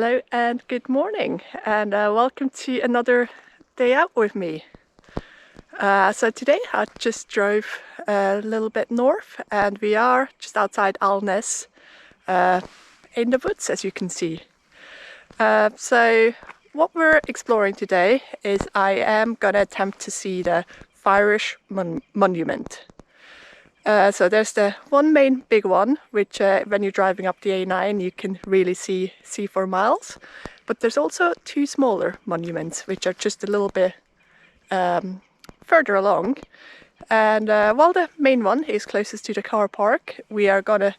Hello and good morning, and welcome to another day out with me. So today I just drove a little bit north and we are just outside Alness in the woods, as you can see. So what we're exploring today is I am gonna attempt to see the Fyrish Monument. So there's the one main big one, which when you're driving up the A9 you can really see for miles. But there's also two smaller monuments which are just a little bit further along. And while the main one is closest to the car park, we are gonna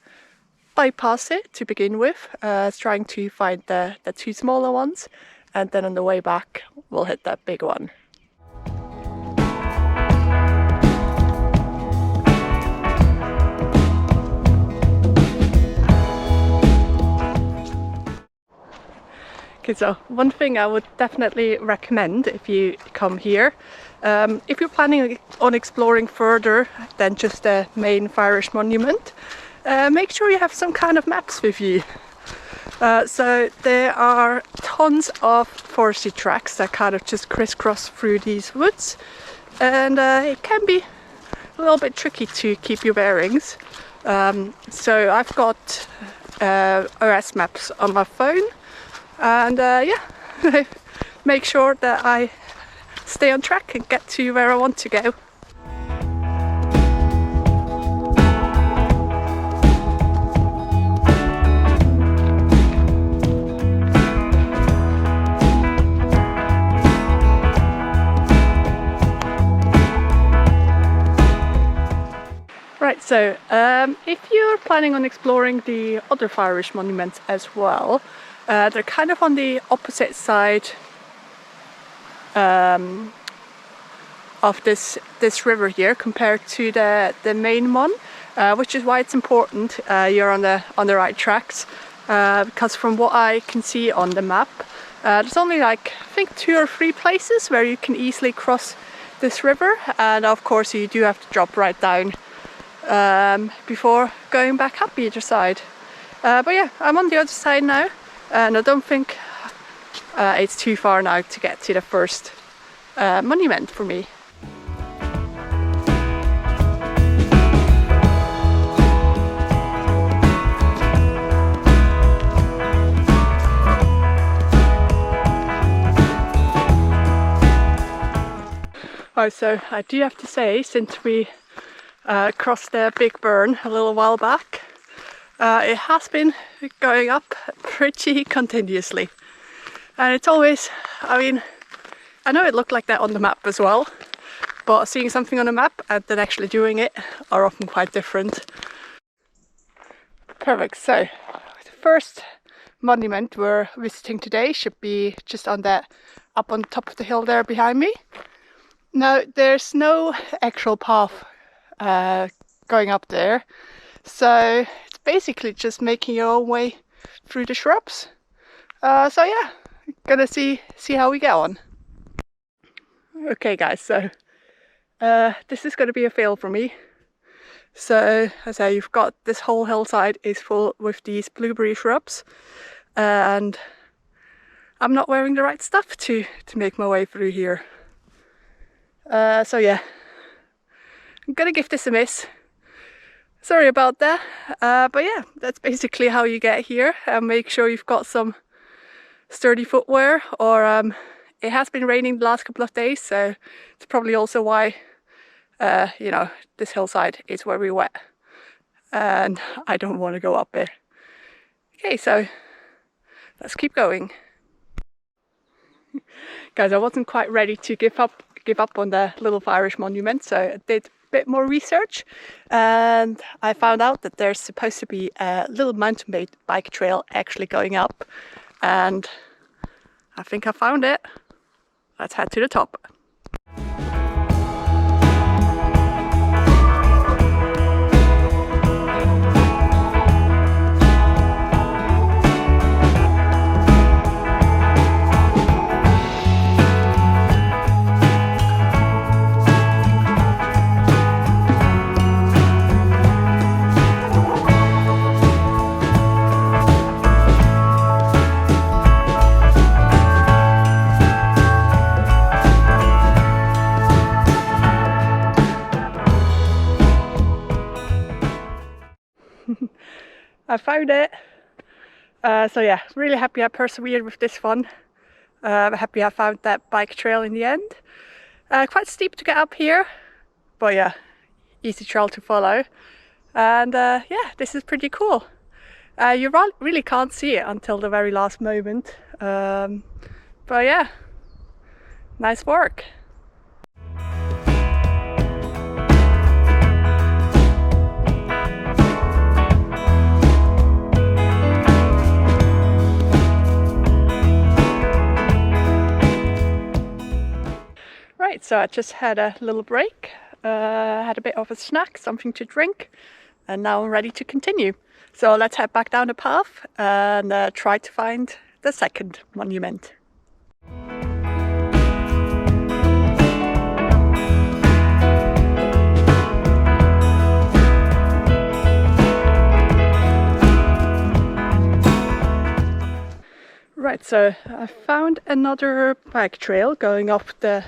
bypass it to begin with, trying to find the two smaller ones, and then on the way back we'll hit that big one. Okay, so one thing I would definitely recommend if you come here, if you're planning on exploring further than just the main Fyrish Monument, make sure you have some kind of maps with you. So there are tons of forestry tracks that kind of just crisscross through these woods, and it can be a little bit tricky to keep your bearings. So I've got OS maps on my phone. And yeah, make sure that I stay on track and get to where I want to go. Right, so if you're planning on exploring the other Fyrish monuments as well, they're kind of on the opposite side of this river here compared to the main one, which is why it's important you're on the right tracks, because from what I can see on the map, there's only like I think 2 or 3 places where you can easily cross this river, and of course you do have to drop right down before going back up either side. But yeah, I'm on the other side now. And I don't think it's too far now to get to the first monument for me. Oh, so I do have to say, since we crossed the big burn a little while back, it has been going up pretty continuously, and it's always, I mean, I know it looked like that on the map as well, but seeing something on the map and then actually doing it are often quite different. Perfect, so the first monument we're visiting today should be just on that, up on top of the hill there behind me. Now there's no actual path going up there, so basically just making your own way through the shrubs. So yeah, gonna see how we get on. Okay guys, so this is gonna be a fail for me. So as I say, you've got this whole hillside is full with these blueberry shrubs, and I'm not wearing the right stuff to make my way through here. So yeah, I'm gonna give this a miss. Sorry about that, but yeah, that's basically how you get here. Make sure you've got some sturdy footwear, or it has been raining the last couple of days, so it's probably also why you know, this hillside is very wet and I don't want to go up there. Okay, so let's keep going. Guys, I wasn't quite ready to give up on the little Fyrish Monument, so I did bit more research, and I found out that there's supposed to be a little mountain bike trail actually going up, and I think I found it. Let's head to the top. I found it. So yeah, really happy I persevered with this one. Happy I found that bike trail in the end. Quite steep to get up here, but yeah, easy trail to follow. And yeah, this is pretty cool. You really can't see it until the very last moment. But yeah, nice work. Right, so I just had a little break, had a bit of a snack, something to drink, and now I'm ready to continue. So let's head back down the path and try to find the second monument. Right, so I found another bike trail going off the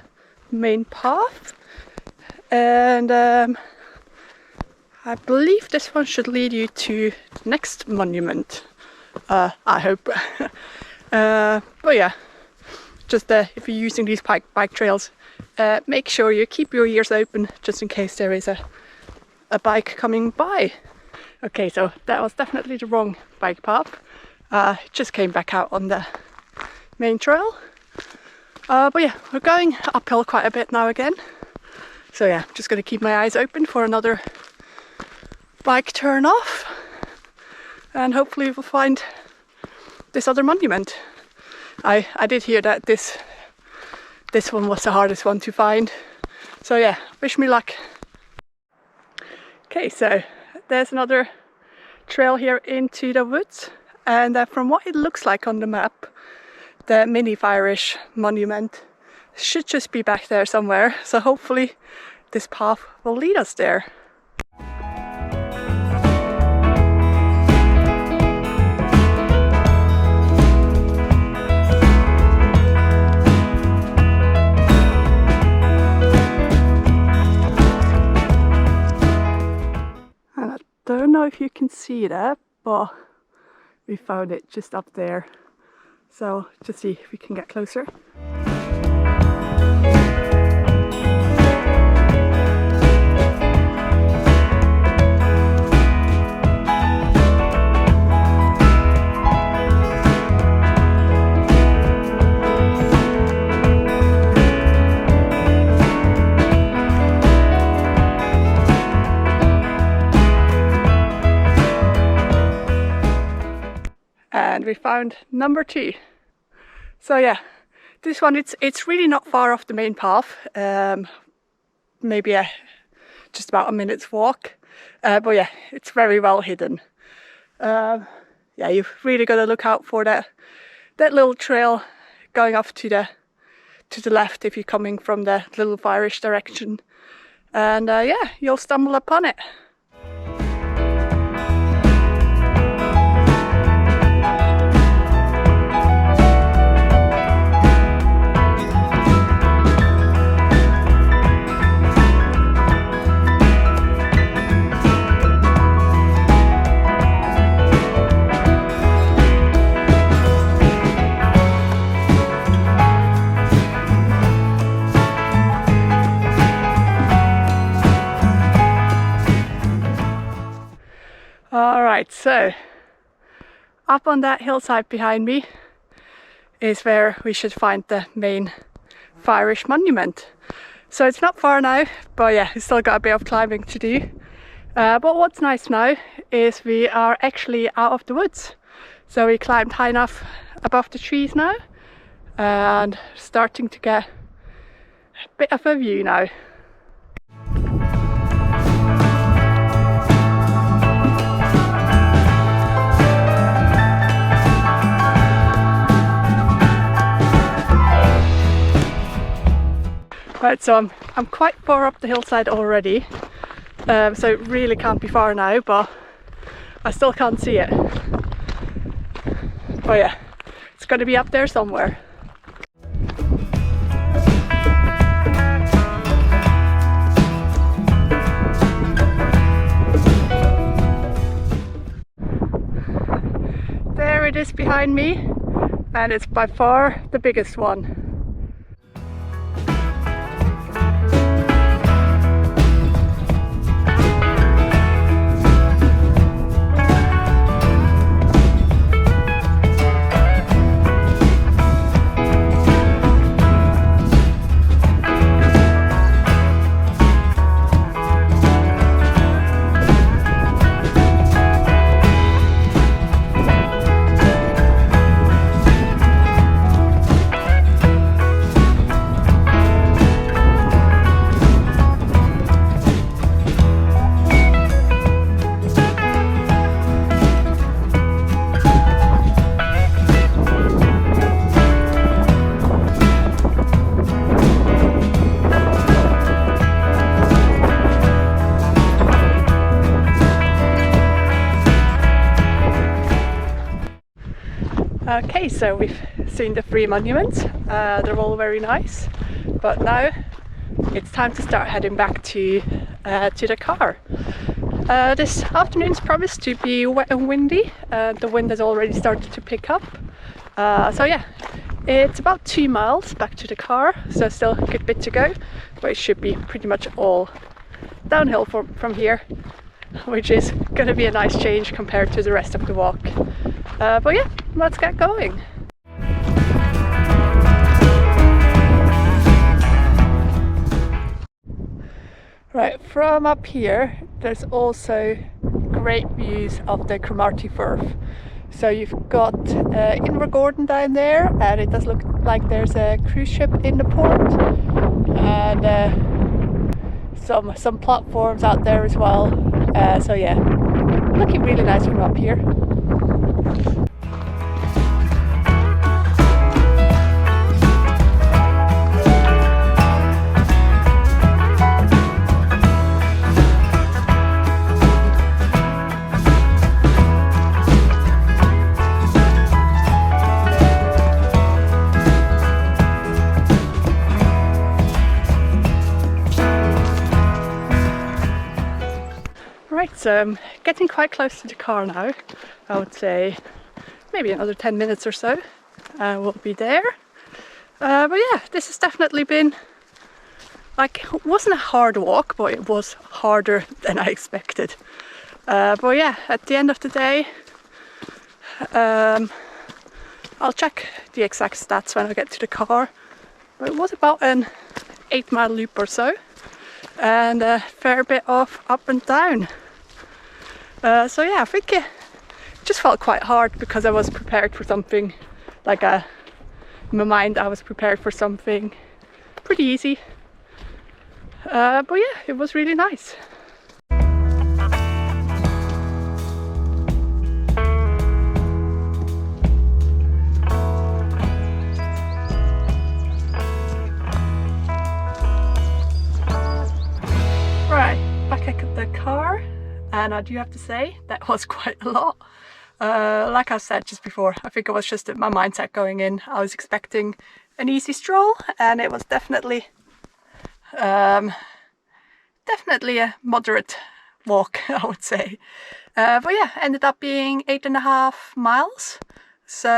main path, and I believe this one should lead you to the next monument. I hope. But yeah, just if you're using these bike trails, make sure you keep your ears open just in case there is a bike coming by. Okay, so that was definitely the wrong bike path. Just came back out on the main trail. But yeah, we're going uphill quite a bit now again. So yeah, just going to keep my eyes open for another bike turn off. And hopefully we'll find this other monument. I did hear that this one was the hardest one to find. So yeah, wish me luck. Okay, so there's another trail here into the woods. And from what it looks like on the map, the mini Fyrish Monument should just be back there somewhere. So hopefully this path will lead us there. And I don't know if you can see that, but we found it just up there. So just see if we can get closer. And we found number 2. So yeah, this one it's really not far off the main path. Maybe just about a minute's walk. But yeah, it's very well hidden. Yeah, you've really got to look out for that little trail going off to the left if you're coming from the little Fyrish direction. And yeah, you'll stumble upon it. Alright, so up on that hillside behind me is where we should find the main Fyrish Monument. So it's not far now, but yeah, we've still got a bit of climbing to do. But what's nice now is we are actually out of the woods. So we climbed high enough above the trees now and starting to get a bit of a view now. Right, so I'm quite far up the hillside already, so it really can't be far now, but I still can't see it. But yeah, it's going to be up there somewhere. there it is behind me, and it's by far the biggest one. Okay, so we've seen the 3 monuments. They're all very nice, but now it's time to start heading back to the car. This afternoon's promised to be wet and windy. The wind has already started to pick up. So yeah, it's about 2 miles back to the car, so still a good bit to go, but it should be pretty much all downhill from here, which is going to be a nice change compared to the rest of the walk. But yeah, let's get going. Right, from up here there's also great views of the Cromarty Firth. So you've got Invergordon down there, and it does look like there's a cruise ship in the port, and some platforms out there as well. So yeah, looking really nice from up here. Right, so I'm getting quite close to the car now. I would say maybe another 10 minutes or so we'll be there. But yeah, this has definitely been, like, it wasn't a hard walk, but it was harder than I expected. But yeah, at the end of the day, I'll check the exact stats when I get to the car. But it was about an 8-mile loop or so, and a fair bit of up and down. So yeah, I think it just felt quite hard because I was prepared for something, like in my mind I was prepared for something pretty easy. But yeah, it was really nice. Right, back at the car. And I do have to say, that was quite a lot. Like I said just before, I think it was just my mindset going in. I was expecting an easy stroll, and it was definitely a moderate walk, I would say. But yeah, ended up being 8.5 miles. So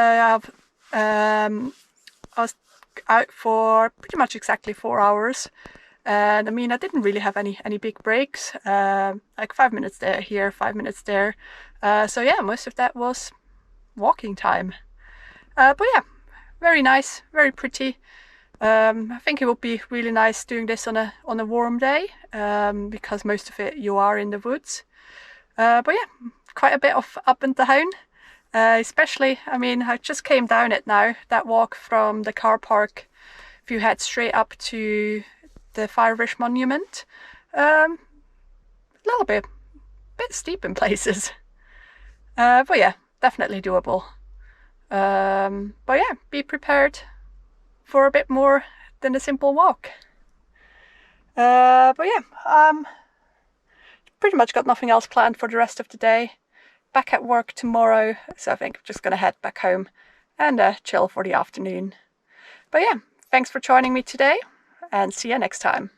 I was out for pretty much exactly 4 hours. And I mean, I didn't really have any big breaks, like 5 minutes there, here, 5 minutes there. So yeah, most of that was walking time. But yeah, very nice, very pretty. I think it would be really nice doing this on a warm day, because most of it you are in the woods. But yeah, quite a bit of up and down. Especially, I mean, I just came down it now, that walk from the car park, if you head straight up to the Fyrish Monument, a little bit steep in places, but yeah, definitely doable. But yeah, be prepared for a bit more than a simple walk. But yeah, pretty much got nothing else planned for the rest of the day. Back at work tomorrow, so I think I'm just gonna head back home and chill for the afternoon. But yeah, thanks for joining me today, and see you next time.